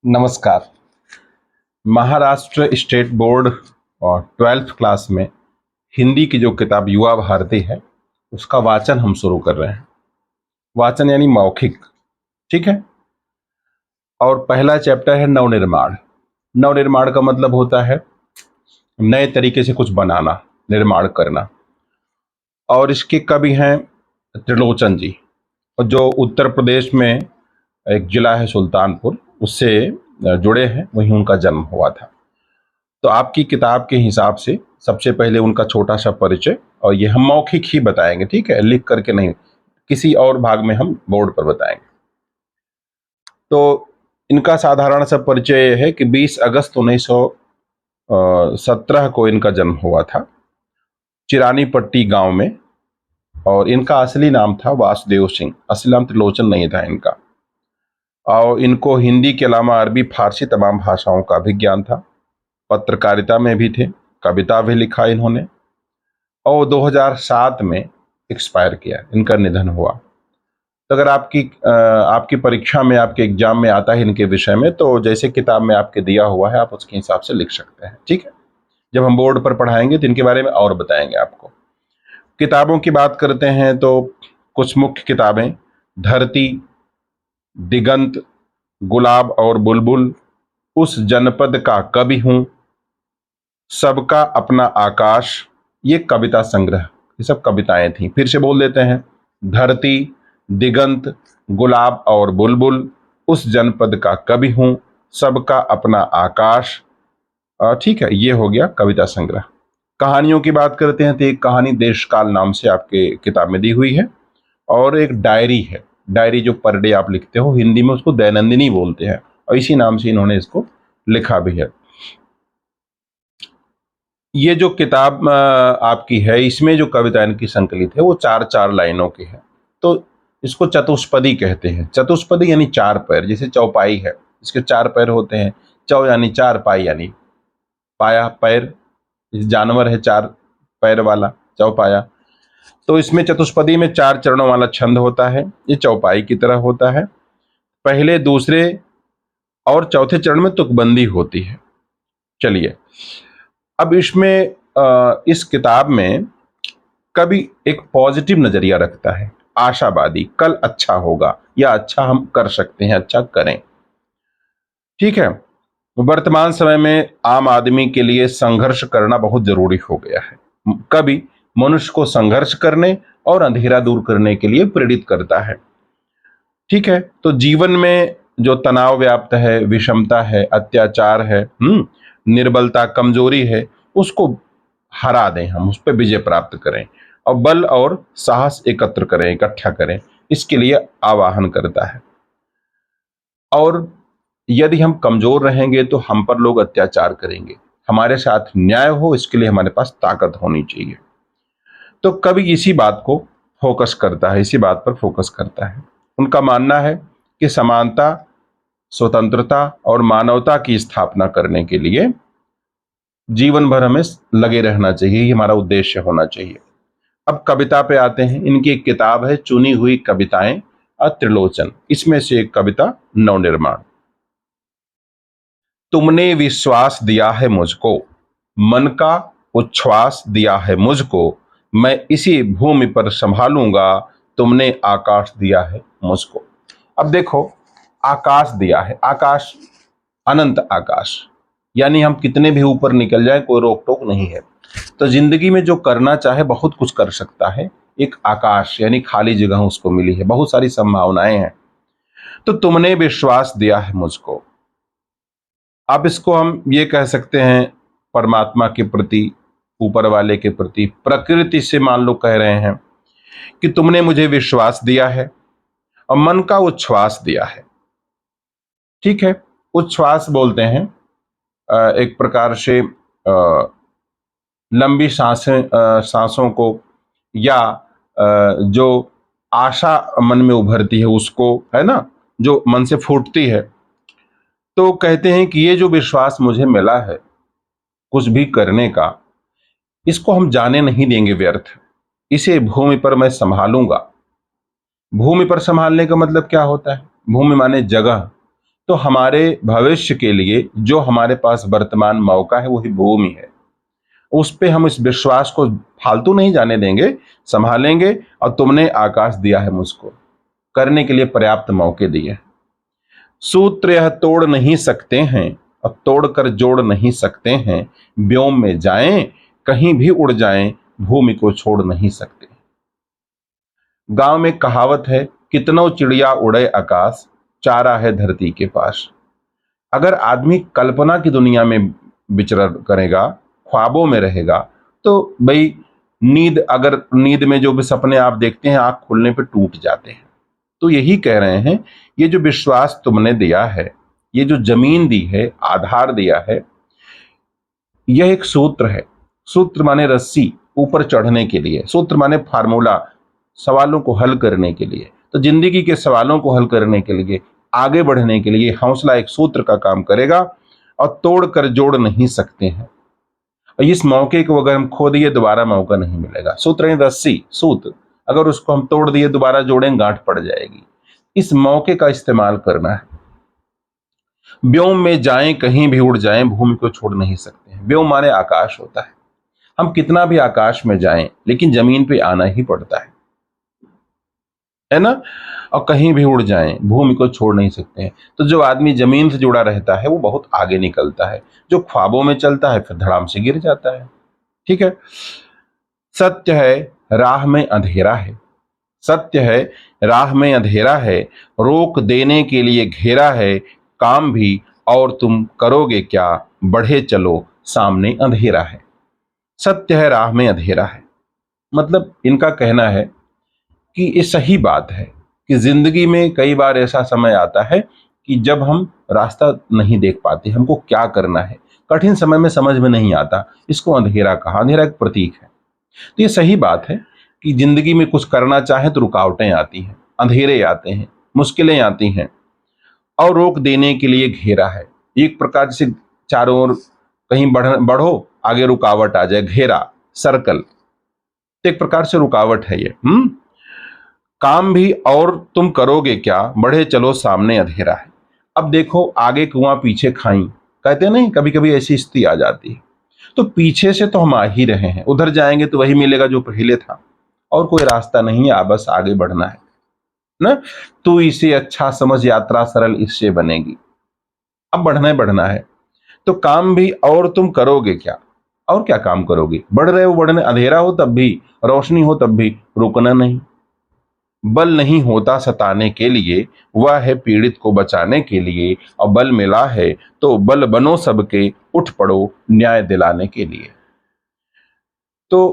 नमस्कार। Maharashtra state board और 12th class में हिंदी की जो किताब युवा भारती है उसका वाचन हम शुरू कर रहे हैं। वाचन यानी मौखिक, ठीक है। और पहला चैप्टर है नवनिर्माण। नवनिर्माण का मतलब होता है नए तरीके से कुछ बनाना, निर्माण करना। और इसके कवि हैं त्रिलोचन जी, और जो उत्तर प्रदेश में एक जिला है सुल्तानपुर, उससे जुड़े हैं, वहीं उनका जन्म हुआ था। तो आपकी किताब के हिसाब से सबसे पहले उनका छोटा सा परिचय, और ये हम मौखिक ही बताएंगे, ठीक है, लिख करके नहीं, किसी और भाग में हम बोर्ड पर बताएंगे। तो इनका साधारण सा परिचय है कि 20 अगस्त 1917 को इनका जन्म हुआ था चिरानी पट्टी गांव में। और इनका असली नाम था वासुदेव सिंह, असली नाम त्रिलोचन नहीं था इनका। और इनको हिंदी के अलावा अरबी, फारसी तमाम भाषाओं का भी ज्ञान था। पत्रकारिता में भी थे, कविता भी लिखा इन्होंने। और 2007 में एक्सपायर किया, इनका निधन हुआ। तो अगर आपकी परीक्षा में, आपके एग्जाम में आता है इनके विषय में, तो जैसे किताब में आपके दिया हुआ है आप उसके हिसाब से लिख सकते हैं, ठीक है। जब हम बोर्ड पर पढ़ाएंगे तो इनके बारे में और बताएंगे आपको। किताबों की बात करते हैं तो कुछ मुख्य किताबें: धरती, दिगंत, गुलाब और बुलबुल, उस जनपद का कवि हूं, सबका अपना आकाश, ये कविता संग्रह, ये सब कविताएं थी। फिर से बोल देते हैं: धरती, दिगंत, गुलाब और बुलबुल, उस जनपद का कवि हूं, सबका अपना आकाश। ठीक है, ये हो गया कविता संग्रह। कहानियों की बात करते हैं तो एक कहानी देशकाल नाम से आपके किताब में दी हुई है, और एक डायरी है। डायरी जो पर डे आप लिखते हो, हिंदी में उसको दैनंदिनी बोलते हैं, और इसी नाम से इन्होंने इसको लिखा भी है। ये जो किताब आपकी है, इसमें जो कविता इनकी संकलित है वो 4-4 लाइनों की है। तो इसको चतुष्पदी कहते हैं। चतुष्पदी यानी 4 पैर, जैसे चौपाई है, इसके 4 पैर होते हैं। चौ यानी 4, पाई यानी पाया, पैर, जानवर है 4 पैर वाला, चौपाया। तो इसमें चतुष्पदी में 4 चरणों वाला छंद होता है, ये चौपाई की तरह होता है। पहले, दूसरे और चौथे चरण में तुकबंदी होती है। चलिए, अब इसमें इस किताब में कवि एक पॉजिटिव नजरिया रखता है, आशावादी, कल अच्छा होगा या अच्छा हम कर सकते हैं, अच्छा करें, ठीक है। वर्तमान समय में आम आदमी के लिए संघर्ष करना बहुत जरूरी हो गया है। कवि मनुष्य को संघर्ष करने और अंधेरा दूर करने के लिए प्रेरित करता है, ठीक है। तो जीवन में जो तनाव व्याप्त है, विषमता है, अत्याचार है, निर्बलता, कमजोरी है, उसको हरा दें, हम उस पर विजय प्राप्त करें और बल और साहस एकत्र करें, इकट्ठा करें, इसके लिए आवाहन करता है। और यदि हम कमजोर रहेंगे तो हम पर लोग अत्याचार करेंगे, हमारे साथ न्याय हो इसके लिए हमारे पास ताकत होनी चाहिए। तो कवि इसी बात को फोकस करता है, इसी बात पर फोकस करता है। उनका मानना है कि समानता, स्वतंत्रता और मानवता की स्थापना करने के लिए जीवन भर हमें लगे रहना चाहिए, ये हमारा उद्देश्य होना चाहिए। अब कविता पे आते हैं। इनकी एक किताब है चुनी हुई कविताएं त्रिलोचन, इसमें से एक कविता नवनिर्माण। तुमने विश्वास दिया है मुझको, मन का उच्छ्वास दिया है मुझको, मैं इसी भूमि पर संभालूंगा, तुमने आकाश दिया है मुझको। अब देखो, आकाश दिया है, आकाश, अनंत आकाश, यानी हम कितने भी ऊपर निकल जाए कोई रोक टोक नहीं है। तो जिंदगी में जो करना चाहे बहुत कुछ कर सकता है। एक आकाश यानी खाली जगह उसको मिली है, बहुत सारी संभावनाएं हैं। तो तुमने विश्वास दिया है मुझको, अब इसको हम ये कह सकते हैं परमात्मा के प्रति, ऊपर वाले के प्रति, प्रकृति से मान लो कह रहे हैं कि तुमने मुझे विश्वास दिया है और मन का उच्छ्वास दिया है, ठीक है। उच्छ्वास बोलते हैं एक प्रकार से लंबी सांसों को, या जो आशा मन में उभरती है उसको, है ना, जो मन से फूटती है। तो कहते हैं कि ये जो विश्वास मुझे मिला है कुछ भी करने का, इसको हम जाने नहीं देंगे व्यर्थ, इसे भूमि पर मैं संभालूंगा। भूमि पर संभालने का मतलब क्या होता है? भूमि माने जगह, तो हमारे भविष्य के लिए जो हमारे पास वर्तमान मौका है वही भूमि है, उस पे हम इस विश्वास को फालतू नहीं जाने देंगे, संभालेंगे। और तुमने आकाश दिया है मुझको, करने के लिए पर्याप्त मौके दिए हैं। सूत्र यह तोड़ नहीं सकते हैं और तोड़कर जोड़ नहीं सकते हैं, व्योम में जाएं कहीं भी उड़ जाएं, भूमि को छोड़ नहीं सकते। गांव में कहावत है, कितनों चिड़िया उड़े आकाश, चारा है धरती के पास। अगर आदमी कल्पना की दुनिया में विचरण करेगा, ख्वाबों में रहेगा, तो भाई नींद में जो भी सपने आप देखते हैं आंख खुलने पे टूट जाते हैं। तो यही कह रहे हैं, ये जो विश्वास तुमने दिया है, ये जो जमीन दी है, आधार दिया है, यह एक सूत्र है। सूत्र माने रस्सी, ऊपर चढ़ने के लिए। सूत्र माने फार्मूला, सवालों को हल करने के लिए। तो जिंदगी के सवालों को हल करने के लिए, आगे बढ़ने के लिए हौसला एक सूत्र का काम करेगा और तोड़ कर जोड़ नहीं सकते हैं। और इस मौके को अगर हम खो दिए दोबारा मौका नहीं मिलेगा। सूत्र है रस्सी, सूत्र, अगर उसको हम तोड़ दिए दोबारा जोड़ें गांठ पड़ जाएगी। इस मौके का इस्तेमाल करना है। व्योम में जाएं कहीं भी उड़ जाएं, भूमि को छोड़ नहीं सकते हैं। व्योम माने आकाश होता है। हम कितना भी आकाश में जाएं लेकिन जमीन पे आना ही पड़ता है ना। और कहीं भी उड़ जाएं, भूमि को छोड़ नहीं सकते हैं। तो जो आदमी जमीन से जुड़ा रहता है वो बहुत आगे निकलता है। जो ख्वाबों में चलता है फिर धड़ाम से गिर जाता है। ठीक है। सत्य है राह में अंधेरा है, सत्य है राह में अंधेरा है, रोक देने के लिए घेरा है, काम भी और तुम करोगे क्या, बढ़े चलो सामने अंधेरा है। सत्य है राह में अंधेरा है, मतलब इनका कहना है कि ये सही बात है कि जिंदगी में कई बार ऐसा समय आता है कि जब हम रास्ता नहीं देख पाते, हमको क्या करना है, कठिन समय में समझ में नहीं आता। इसको अंधेरा कहा, अंधेरा एक प्रतीक है। तो ये सही बात है कि जिंदगी में कुछ करना चाहे तो रुकावटें आती हैं, अंधेरे आते हैं, मुश्किलें आती हैं, और रोक देने के लिए घेरा है। एक प्रकार से चारों ओर कहीं बढ़ो, आगे रुकावट आ जाए, घेरा, सर्कल, तो एक प्रकार से रुकावट है ये। काम भी और तुम करोगे क्या, बढ़े चलो सामने अंधेरा है। अब देखो, आगे कुआं पीछे खाई, कहते नहीं, कभी कभी ऐसी स्थिति आ जाती है। तो पीछे से तो हम आ ही रहे हैं, उधर जाएंगे तो वही मिलेगा जो पहले था, और कोई रास्ता नहीं है, बस आगे बढ़ना है ना। तू इसे अच्छा समझ, यात्रा सरल इससे बनेगी। अब बढ़ना ही बढ़ना है। तो काम भी और तुम करोगे क्या, और क्या काम करोगे, बढ़ रहे हो बढ़ने, अंधेरा हो तब भी, रोशनी हो तब भी, रुकना नहीं। बल नहीं होता सताने के लिए, वह है पीड़ित को बचाने के लिए, और बल मिला है तो बल बनो सबके, उठ पड़ो न्याय दिलाने के लिए। तो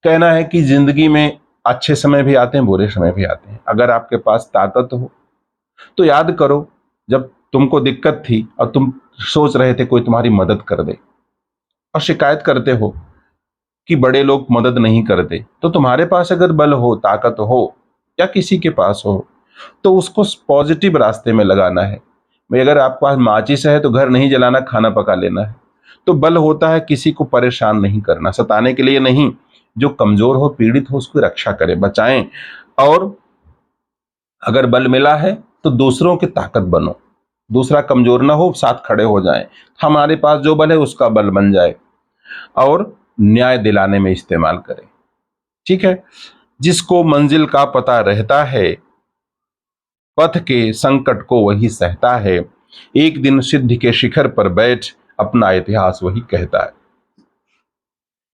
कहना है कि जिंदगी में अच्छे समय भी आते हैं, बुरे समय भी आते हैं। अगर आपके पास ताकत हो तो याद करो, जब तुमको दिक्कत थी और तुम सोच रहे थे कोई तुम्हारी मदद कर दे, और शिकायत करते हो कि बड़े लोग मदद नहीं करते, तो तुम्हारे पास अगर बल हो, ताकत हो, या किसी के पास हो, तो उसको पॉजिटिव रास्ते में लगाना है। भाई अगर आपके पास माचिस है तो घर नहीं जलाना, खाना पका लेना है। तो बल होता है किसी को परेशान नहीं करना, सताने के लिए नहीं। जो कमजोर हो, पीड़ित हो, उसकी रक्षा करें, बचाएं। और अगर बल मिला है तो दूसरों की ताकत बनो, दूसरा कमजोर ना हो, साथ खड़े हो जाएं। हमारे पास जो बल है उसका बल बन जाए, और न्याय दिलाने में इस्तेमाल करें। ठीक है। जिसको मंजिल का पता रहता है, पथ के संकट को वही सहता है, एक दिन सिद्धि के शिखर पर बैठ अपना इतिहास वही कहता है।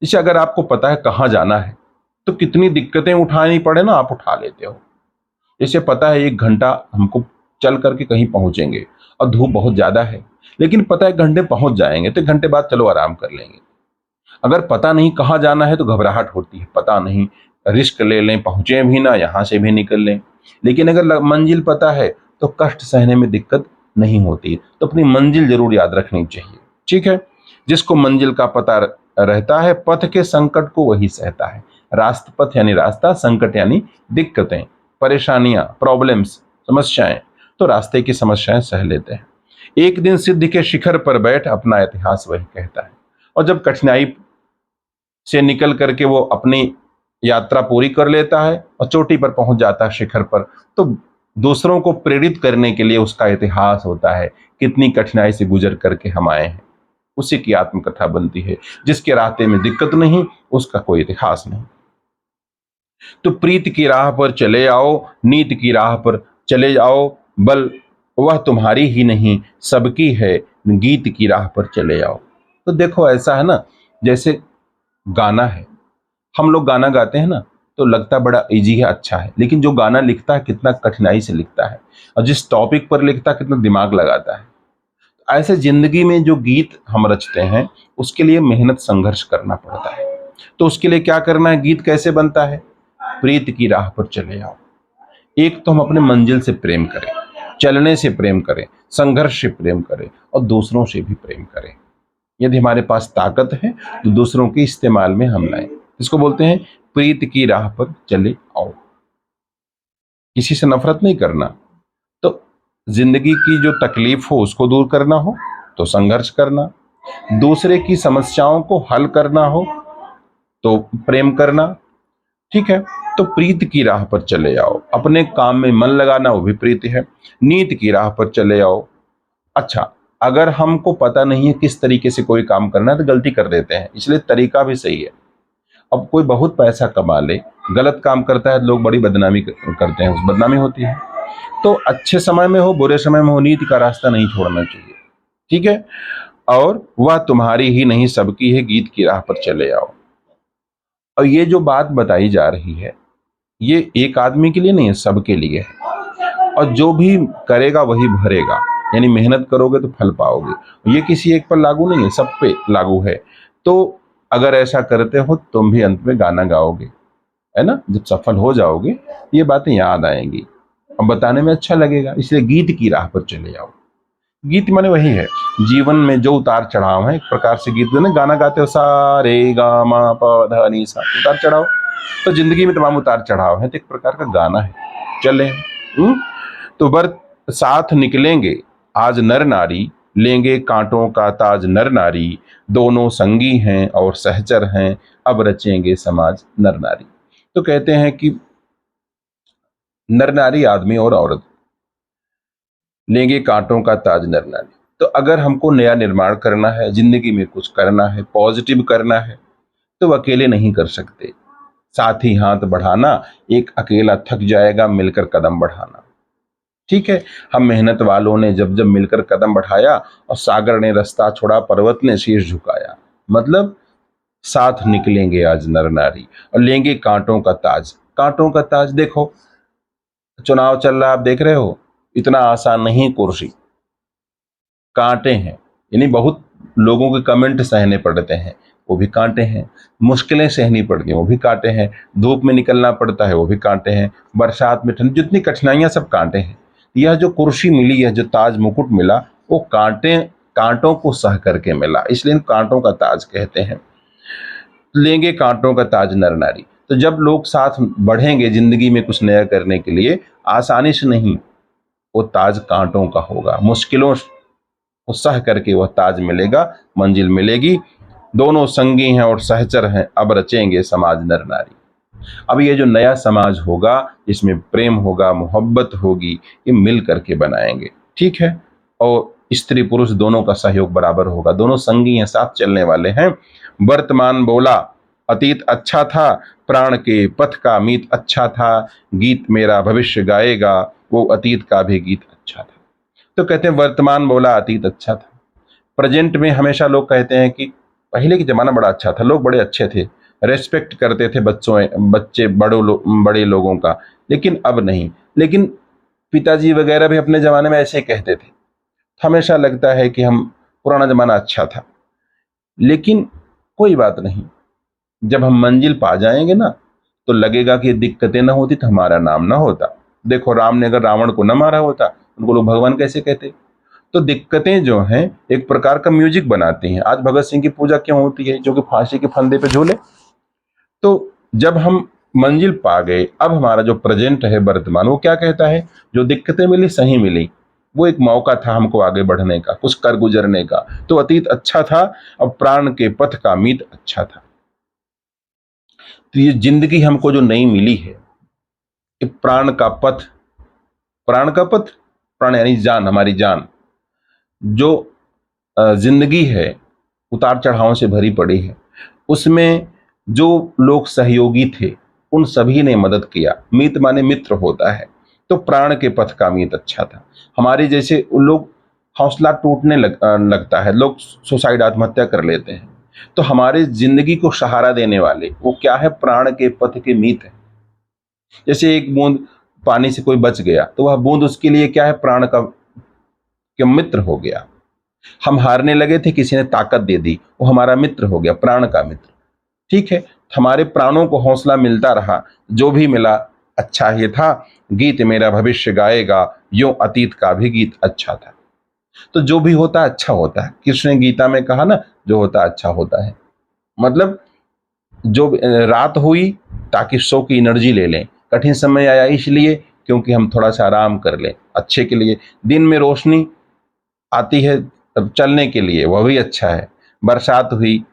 इसे अगर आपको पता है कहाँ जाना है, तो कितनी दिक्कतें उठानी पड़े ना, आप उठा लेते हो। इसे पता है 1 घंटा हमको चल करके कहीं पहुंचेंगे, और धूप बहुत ज्यादा है, लेकिन पता है 1 घंटे पहुंच जाएंगे, तो 1 घंटे बाद चलो आराम कर लेंगे। अगर पता नहीं कहाँ जाना है तो घबराहट होती है, पता नहीं, रिस्क ले लें, पहुंचे भी ना, यहां से भी निकल लें। लेकिन अगर मंजिल पता है तो कष्ट सहने में दिक्कत नहीं होती। तो अपनी मंजिल जरूर याद रखनी चाहिए। ठीक है। जिसको मंजिल का पता रहता है, पथ के संकट को वही सहता है। रास्ता, पथ यानी रास्ता, संकट यानी दिक्कतें, परेशानियां, प्रॉब्लम्स, समस्याएं, तो रास्ते की समस्याएं सह लेते हैं। एक दिन सिद्धि के शिखर पर बैठ अपना इतिहास वही कहता है। और जब कठिनाई से निकल करके वो अपनी यात्रा पूरी कर लेता है और चोटी पर पहुंच जाता है, शिखर पर, तो दूसरों को प्रेरित करने के लिए उसका इतिहास होता है, कितनी कठिनाई से गुजर करके हम आए हैं, उसी की आत्मकथा बनती है। जिसके रास्ते में दिक्कत नहीं, उसका कोई इतिहास नहीं। तो प्रीत की राह पर चले आओ, नीत की राह पर चले जाओ, बल वह तुम्हारी ही नहीं सबकी है, गीत की राह पर चले आओ। तो देखो ऐसा है ना, जैसे गाना है, हम लोग गाना गाते हैं ना, तो लगता बड़ा इजी है, अच्छा है, लेकिन जो गाना लिखता है कितना कठिनाई से लिखता है, और जिस टॉपिक पर लिखता है कितना दिमाग लगाता है। ऐसे जिंदगी में जो गीत हम रचते हैं, उसके लिए मेहनत संघर्ष करना पड़ता है। तो उसके लिए क्या करना है, गीत कैसे बनता है, प्रीत की राह पर चले आओ। एक तो हम अपने मंजिल से प्रेम करें, चलने से प्रेम करें, संघर्ष से प्रेम करें, और दूसरों से भी प्रेम करें। यदि हमारे पास ताकत है तो दूसरों के इस्तेमाल में हम लाएं। इसको बोलते हैं प्रीत की राह पर चले आओ। किसी से नफरत नहीं करना। तो जिंदगी की जो तकलीफ हो उसको दूर करना हो तो संघर्ष करना, दूसरे की समस्याओं को हल करना हो तो प्रेम करना। ठीक है, तो प्रीत की राह पर चले आओ। अपने काम में मन लगाना, वो भी प्रीति है। नीत की राह पर चले आओ। अच्छा, अगर हमको पता नहीं है किस तरीके से कोई काम करना है तो गलती कर देते हैं, इसलिए तरीका भी सही है। अब कोई बहुत पैसा कमा ले, गलत काम करता है, लोग बड़ी बदनामी करते हैं, उस बदनामी होती है। तो अच्छे समय में हो बुरे समय में हो, नीति का रास्ता नहीं छोड़ना चाहिए। ठीक है, और वह तुम्हारी ही नहीं सबकी है, गीत की राह पर चले आओ। और ये जो बात बताई जा रही है, ये एक आदमी के लिए नहीं है, सबके लिए है। और जो भी करेगा वही भरेगा, यानी मेहनत करोगे तो फल पाओगे। ये किसी एक पर लागू नहीं है, सब पे लागू है। तो अगर ऐसा करते हो तुम भी अंत में गाना गाओगे, है ना, जब सफल हो जाओगे ये बातें याद आएंगी और बताने में अच्छा लगेगा। इसलिए गीत की राह पर चले जाओ। गीत माने वही है, जीवन में जो उतार चढ़ाव है, एक प्रकार से गीत ना, गाना गाते हो सा रे गा मा प ध नि सा, उतार चढ़ाव। तो जिंदगी में तमाम उतार चढ़ाव है, तो एक प्रकार का गाना है। चले तो बर साथ निकलेंगे आज नर नारी, लेंगे कांटों का ताज नर नारी, दोनों संगी हैं और सहचर हैं, अब रचेंगे समाज नर नारी। तो कहते हैं कि नर नारी आदमी और औरत लेंगे कांटों का ताज नर नारी। तो अगर हमको नया निर्माण करना है, जिंदगी में कुछ करना है, पॉजिटिव करना है, तो वो अकेले नहीं कर सकते, साथ ही हाथ बढ़ाना। एक अकेला थक जाएगा, मिलकर कदम बढ़ाना। ठीक है, हम मेहनत वालों ने जब जब मिलकर कदम बढ़ाया, और सागर ने रास्ता छोड़ा, पर्वत ने शीश झुकाया। मतलब साथ निकलेंगे आज नर नारी और लेंगे कांटों का ताज। कांटों का ताज देखो, चुनाव चल रहा है, आप देख रहे हो, इतना आसान नहीं कुर्सी, कांटे हैं। यानी बहुत लोगों के कमेंट सहने पड़ते हैं, वो भी कांटे हैं। मुश्किलें सहनी पड़ती हैं, वो भी कांटे हैं। धूप में निकलना पड़ता है, वो भी कांटे हैं। बरसात में ठंड, जितनी कठिनाइयां सब कांटे हैं। यह जो कुर्सी मिली है, जो ताज मुकुट मिला, वो कांटों को सह करके मिला, इसलिए इन कांटों का ताज कहते हैं। लेंगे कांटों का ताज नर नारी। तो जब लोग साथ बढ़ेंगे जिंदगी में कुछ नया करने के लिए, आसानी से नहीं, वो ताज कांटों का होगा। मुश्किलों को सह करके वह ताज मिलेगा, मंजिल मिलेगी। दोनों संगी हैं और सहचर हैं, अब रचेंगे समाज नर नारी। अब ये जो नया समाज होगा, इसमें प्रेम होगा, मोहब्बत होगी, ये मिल करके बनाएंगे। ठीक है, और स्त्री पुरुष दोनों का सहयोग बराबर होगा, दोनों संगी हैं, साथ चलने वाले हैं। वर्तमान बोला अतीत अच्छा था, प्राण के पथ का मीत अच्छा था, गीत मेरा भविष्य गाएगा, वो अतीत का भी गीत अच्छा था। तो कहते हैं वर्तमान बोला अतीत अच्छा था। प्रेजेंट में हमेशा लोग कहते हैं कि पहले की जमाना बड़ा अच्छा था, लोग बड़े अच्छे थे, रेस्पेक्ट करते थे बच्चे बड़े लोगों का, लेकिन अब नहीं। लेकिन पिताजी वगैरह भी अपने जमाने में ऐसे ही कहते थे। हमेशा लगता है कि हम पुराना जमाना अच्छा था, लेकिन कोई बात नहीं, जब हम मंजिल पा जाएंगे ना, तो लगेगा कि दिक्कतें ना होती तो हमारा नाम ना होता। देखो, राम ने अगर रावण को न मारा होता, उनको लोग भगवान कैसे कहते। तो दिक्कतें जो हैं एक प्रकार का म्यूजिक बनाती हैं। आज भगत सिंह की पूजा क्यों होती है, जो कि फांसी के फंदे पे झूले। तो जब हम मंजिल पा गए, अब हमारा जो प्रेजेंट है, वर्तमान, वो क्या कहता है, जो दिक्कतें मिली सही मिली, वो एक मौका था हमको आगे बढ़ने का, कुछ कर गुजरने का। तो अतीत अच्छा था, अब प्राण के पथ का मीत अच्छा था। तो ये जिंदगी हमको जो नई मिली है, ये प्राण का पथ प्राण का पथ, प्राण यानी जान, हमारी जान। जो जिंदगी है उतार चढ़ावों से भरी पड़ी है, उसमें जो लोग सहयोगी थे उन सभी ने मदद किया। मीत माने मित्र होता है, तो प्राण के पथ का मीत अच्छा था। हमारे जैसे लोग हौसला टूटने लगता है, लोग सुसाइड, आत्महत्या कर लेते हैं, तो हमारे जिंदगी को सहारा देने वाले वो क्या है, प्राण के पथ के मीत है। जैसे एक बूंद पानी से कोई बच गया तो वह बूंद उसके लिए क्या है, प्राण का के मित्र हो गया। हम हारने लगे थे, किसी ने ताकत दे दी, वो हमारा मित्र हो गया, प्राण का मित्र। ठीक है, हमारे प्राणों को हौसला मिलता रहा, जो भी मिला अच्छा ही था। गीत मेरा भविष्य गाएगा, यूं अतीत का भी गीत अच्छा था। तो जो भी होता है अच्छा होता है। कृष्ण ने गीता में कहा ना, जो होता है अच्छा होता है। मतलब जो रात हुई ताकि सो की एनर्जी ले लें, कठिन समय आया इसलिए क्योंकि हम थोड़ा सा आराम कर लें, अच्छे के लिए। दिन में रोशनी आती है तब चलने के लिए, वह भी अच्छा है। बरसात हुई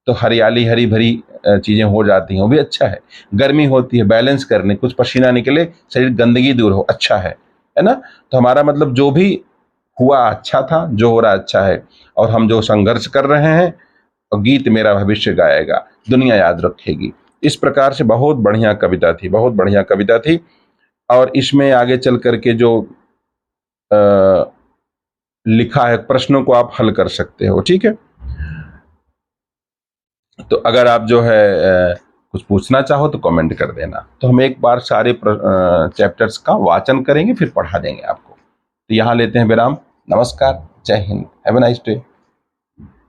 तो हरियाली, हरी भरी चीजें हो जाती हैं, वो भी अच्छा है। गर्मी होती है बैलेंस करने, कुछ पसीना निकले, शरीर गंदगी दूर हो, अच्छा है ना। तो हमारा मतलब जो भी हुआ अच्छा था, जो हो रहा अच्छा है। और हम जो संघर्ष कर रहे हैं, और गीत मेरा भविष्य गाएगा, दुनिया याद रखेगी। इस प्रकार से बहुत बढ़िया कविता थी, बहुत बढ़िया कविता थी। और इसमें आगे चल करके जो लिखा है, प्रश्नों को आप हल कर सकते हो। ठीक है, तो अगर आप जो है कुछ पूछना चाहो तो कमेंट कर देना। तो हम एक बार सारे चैप्टर्स का वाचन करेंगे, फिर पढ़ा देंगे आपको। तो यहाँ लेते हैं विराम। नमस्कार, जय Hind, have a nice day.